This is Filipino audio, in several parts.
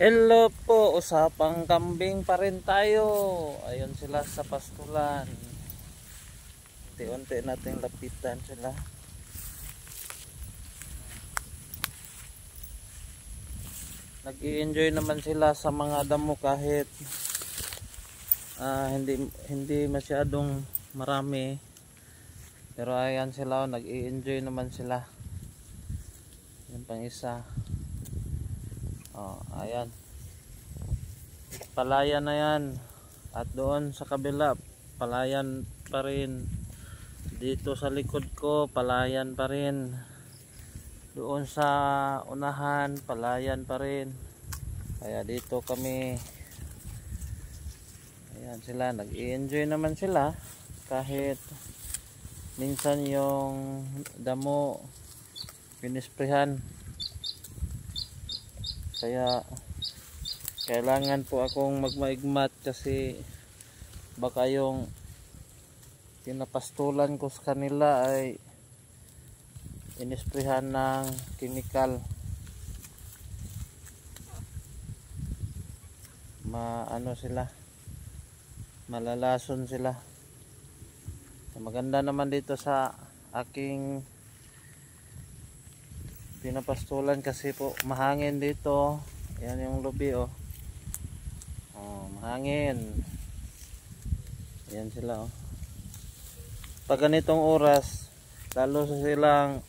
Hello po, usapang kambing pa rin tayo. Ayun sila sa pastulan. Unti-unti nating lapitan sila. Nag-i-enjoy naman sila sa mga damo kahit hindi masyadong marami. Pero ayan sila, nag-i-enjoy naman sila. Yan pang isa. Ayan. Palayan na yan. At doon sa kabila, palayan pa rin. Dito sa likod ko, palayan pa rin. Doon sa unahan, palayan pa rin. Kaya dito kami. Ayan sila, nag-i-enjoy naman sila. Kahit minsan yung damo pinisprehan. Kaya kailangan po akong magmaigmat kasi baka yung pinapastulan ko sa kanila ay inisprehan ng chemical. Ano sila, malalason sila. Maganda naman dito sa aking pinapastulan kasi po mahangin dito. Yan yung lobby mahangin. Yan sila pag ganitong oras lalo silang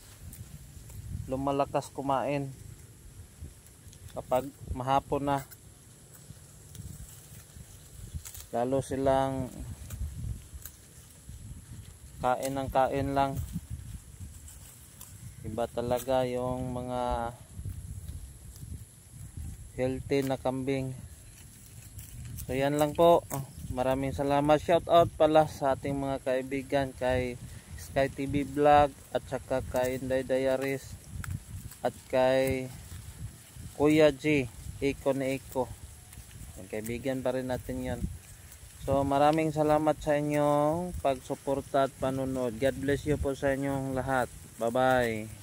lumalakas kumain kapag mahapon na. Lalo silang kain ng kain lang. Iba talaga yung mga healthy na kambing. So yan lang po. Maraming salamat. Shout out pala sa ating mga kaibigan kay Sky TV Vlog at saka kay Inday Diaries at kay Kuya G Iko na Iko. Yung kaibigan pa rin natin yan. So maraming salamat sa inyong pagsuporta at panunod. God bless you po sa inyong lahat. Bye bye.